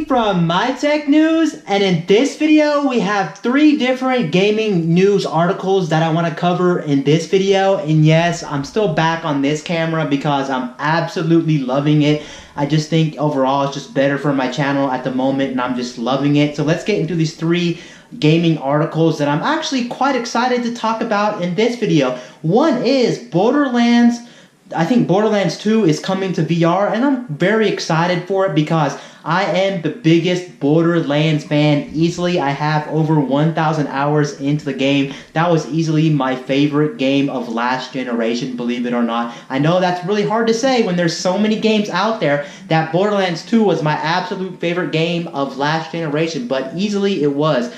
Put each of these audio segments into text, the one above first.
From My Tech News, and in this video we have 3 different gaming news articles that I want to cover in this video. And yes, I'm still back on this camera because I'm absolutely loving it. I just think overall it's just better for my channel at the moment, and I'm just loving it. So let's get into these 3 gaming articles that I'm actually quite excited to talk about in this video. One is Borderlands. I think Borderlands 2 is coming to VR, and I'm very excited for it because I am the biggest Borderlands fan. Easily, I have over 1,000 hours into the game. That was easily my favorite game of last generation, believe it or not. I know that's really hard to say when there's so many games out there. That Borderlands 2 was my absolute favorite game of last generation, but easily it was.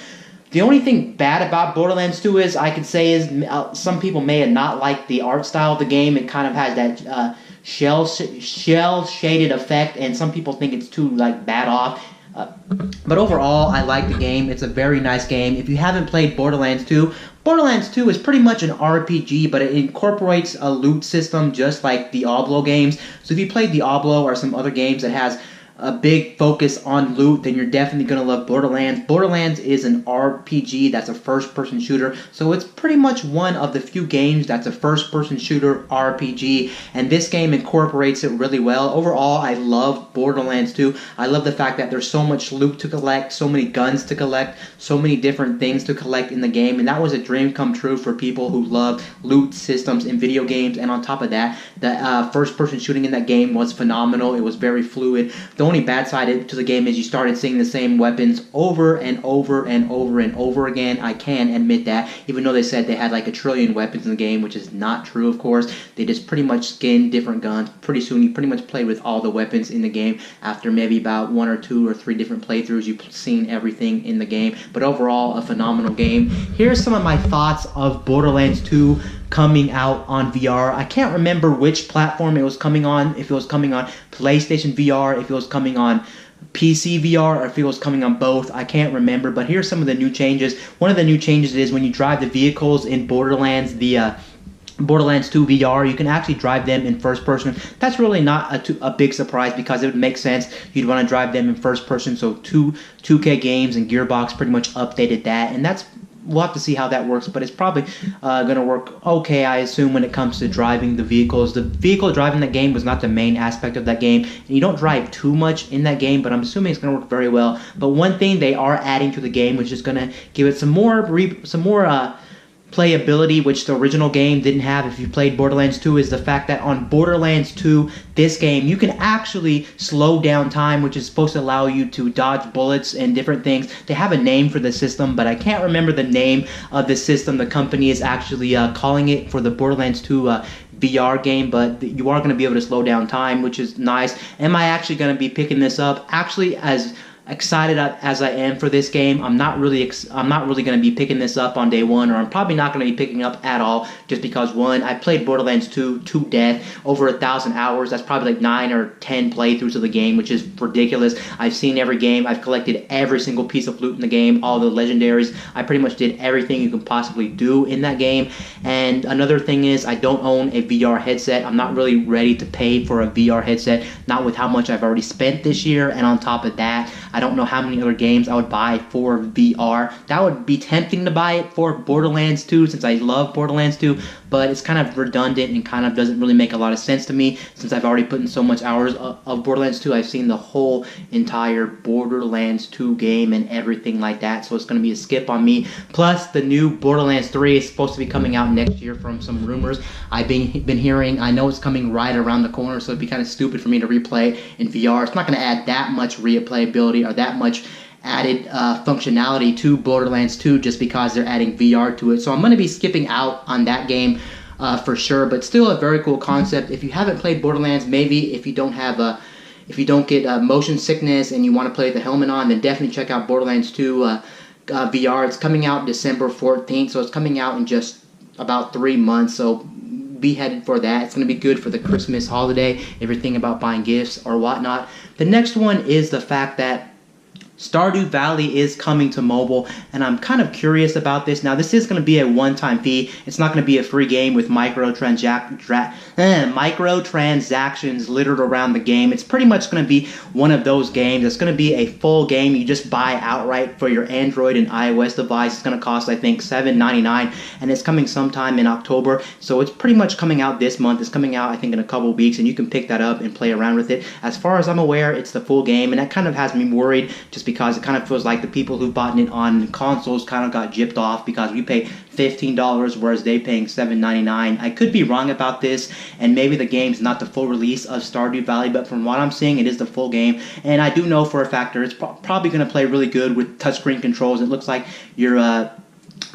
The only thing bad about Borderlands 2 is, I could say, is some people may have not liked the art style of the game. It kind of has that shell-shaded effect, and some people think it's too bad off. But overall, I like the game. It's a very nice game. If you haven't played Borderlands 2, Borderlands 2 is pretty much an RPG, but it incorporates a loot system just like the Diablo games. So if you played Diablo or some other games that has a big focus on loot, then you're definitely going to love Borderlands. Borderlands is an RPG that's a first-person shooter, so it's pretty much one of the few games that's a first-person shooter RPG, and this game incorporates it really well. Overall, I love Borderlands 2. I love the fact that there's so much loot to collect, so many guns to collect, so many different things to collect in the game, and that was a dream come true for people who love loot systems in video games. And on top of that, the first-person shooting in that game was phenomenal. It was very fluid. The only bad side to the game is you started seeing the same weapons over and over and over and over again. I can admit that, even though they said they had like 1 trillion weapons in the game, which is not true, of course. They just pretty much skinned different guns. Pretty soon you pretty much played with all the weapons in the game. After maybe about 1 or 2 or 3 different playthroughs, you've seen everything in the game. But overall, a phenomenal game. Here's some of my thoughts of Borderlands 2 coming out on VR. I can't remember which platform it was coming on, if it was coming on PlayStation VR, if it was coming on PC VR, or if it was coming on both. I can't remember, but here's some of the new changes. One of the new changes is when you drive the vehicles in Borderlands, the Borderlands 2 VR, you can actually drive them in first person. That's really not a big surprise because it would make sense. You'd want to drive them in first person, so 2K Games and Gearbox pretty much updated that, and we'll have to see how that works, but it's probably going to work okay, I assume, when it comes to driving the vehicles. The vehicle driving the game was not the main aspect of that game, and you don't drive too much in that game, but I'm assuming it's going to work very well. But one thing they are adding to the game, which is going to give it some more playability, which the original game didn't have if you played Borderlands 2, is the fact that on Borderlands 2, this game, you can actually slow down time, which is supposed to allow you to dodge bullets and different things. They have a name for the system, but I can't remember the name of the system the company is actually calling it for the Borderlands 2 VR game, but you are going to be able to slow down time, which is nice. Am I actually going to be picking this up? Actually, as excited as I am for this game, I'm not really going to be picking this up on day one, or I'm probably not going to be picking up at all, just because, one, I played Borderlands 2 to death, over 1,000 hours. That's probably like 9 or 10 playthroughs of the game, which is ridiculous. I've seen every game. I've collected every single piece of loot in the game, all the legendaries. I pretty much did everything you can possibly do in that game. And another thing is, I don't own a VR headset. I'm not really ready to pay for a VR headset, not with how much I've already spent this year. And on top of that, I don't know how many other games I would buy for VR. That would be tempting to buy it for Borderlands 2, since I love Borderlands 2, but it's kind of redundant and kind of doesn't really make a lot of sense to me, since I've already put in so much hours of Borderlands 2. I've seen the whole entire Borderlands 2 game and everything like that, so it's going to be a skip on me. Plus, the new Borderlands 3 is supposed to be coming out next year from some rumors I've been hearing. I know it's coming right around the corner, so it'd be kind of stupid for me to replay in VR. It's not going to add that much replayability or that much added functionality to Borderlands 2 just because they're adding VR to it. So I'm going to be skipping out on that game for sure, but still a very cool concept. If you haven't played Borderlands, maybe if you don't get motion sickness and you want to play the helmet on, then definitely check out Borderlands 2 VR. It's coming out December 14th, so it's coming out in just about 3 months, so be headed for that. It's going to be good for the Christmas holiday, everything about buying gifts or whatnot. The next one is the fact that Stardew Valley is coming to mobile, and I'm kind of curious about this. Now, this is going to be a one-time fee. It's not going to be a free game with microtransactions littered around the game. It's pretty much going to be one of those games. It's going to be a full game you just buy outright for your Android and iOS device. It's going to cost, I think, $7.99, and it's coming sometime in October. So it's pretty much coming out this month. It's coming out, I think, in a couple weeks, and you can pick that up and play around with it. As far as I'm aware, it's the full game, and that kind of has me worried just because it kind of feels like the people who bought it on consoles kind of got gypped off because we pay $15, whereas they paying $7.99. I could be wrong about this, and maybe the game's not the full release of Stardew Valley, but from what I'm seeing, it is the full game, and I do know for a fact it's probably going to play really good with touchscreen controls. It looks like your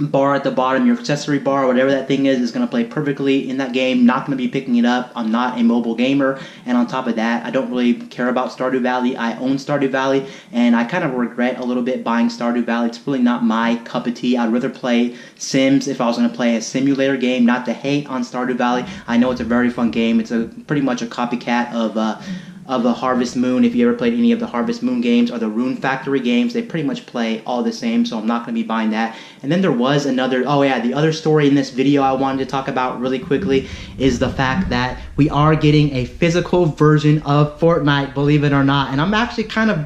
bar at the bottom, your accessory bar, whatever that thing is going to play perfectly in that game. Not going to be picking it up. I'm not a mobile gamer, and on top of that, I don't really care about Stardew Valley. I own Stardew Valley, and I kind of regret a little bit buying Stardew Valley. It's really not my cup of tea. I'd rather play Sims if I was going to play a simulator game. Not to hate on Stardew Valley. I know it's a very fun game. It's pretty much a copycat of the Harvest Moon. If you ever played any of the Harvest Moon games or the Rune Factory games, they pretty much play all the same, so I'm not going to be buying that. And then there was another, the other story in this video I wanted to talk about really quickly is the fact that we are getting a physical version of Fortnite, believe it or not. And I'm actually kind of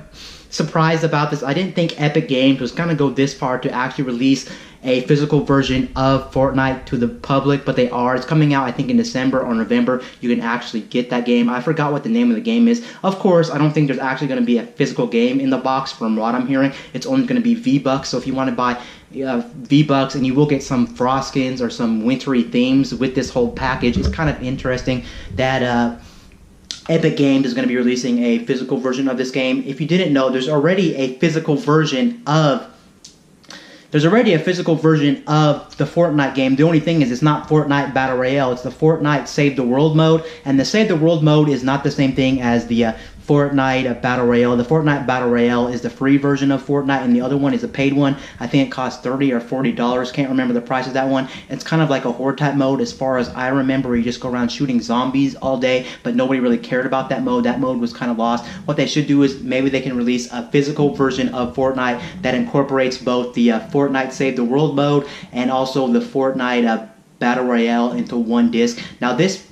surprised about this. I didn't think Epic Games was going to go this far to actually release a physical version of Fortnite to the public, but they are. It's coming out, I think, in December or November. You can actually get that game. I forgot what the name of the game is. Of course, I don't think there's actually going to be a physical game in the box from what I'm hearing. It's only going to be V-Bucks, so if you want to buy V-Bucks, and you will get some frost skins or some wintry themes with this whole package. It's kind of interesting that Epic Games is going to be releasing a physical version of this game. If you didn't know, there's already a physical version of the Fortnite game. The only thing is it's not Fortnite Battle Royale. It's the Fortnite Save the World mode. And the Save the World mode is not the same thing as the Fortnite Battle Royale. The Fortnite Battle Royale is the free version of Fortnite, and the other one is a paid one. I think it costs $30 or $40. Can't remember the price of that one. It's kind of like a horde type mode as far as I remember, where you just go around shooting zombies all day, but nobody really cared about that mode. That mode was kind of lost. What they should do is maybe they can release a physical version of Fortnite that incorporates both the Fortnite Save the World mode and also the Fortnite Battle Royale into one disc. Now this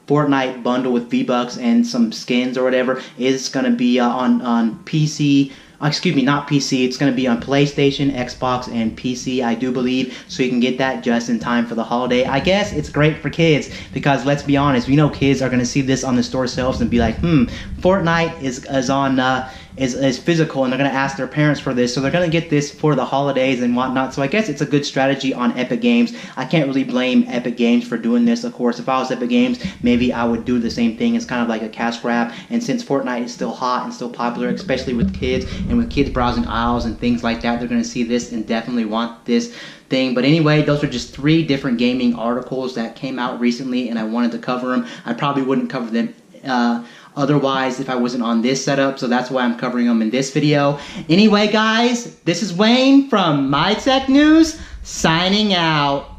Fortnite bundle with V-Bucks and some skins or whatever is going to be on PC. Excuse me, not PC. It's going to be on PlayStation, Xbox, and PC, I do believe. So you can get that just in time for the holiday. I guess it's great for kids because, let's be honest, we know kids are going to see this on the store shelves and be like, Fortnite is physical, and they're going to ask their parents for this, so they're going to get this for the holidays and whatnot. So I guess it's a good strategy on Epic Games. I can't really blame Epic Games for doing this. Of course, if I was Epic Games, maybe I would do the same thing. It's kind of like a cash grab, and since Fortnite is still hot and still popular, especially with kids and with kids browsing aisles and things like that, they're going to see this and definitely want this thing. But anyway, those are just 3 different gaming articles that came out recently, and I wanted to cover them. I probably wouldn't cover them otherwise if I wasn't on this setup, so that's why I'm covering them in this video. Anyway, guys, this is Wayne from My Tech News, signing out.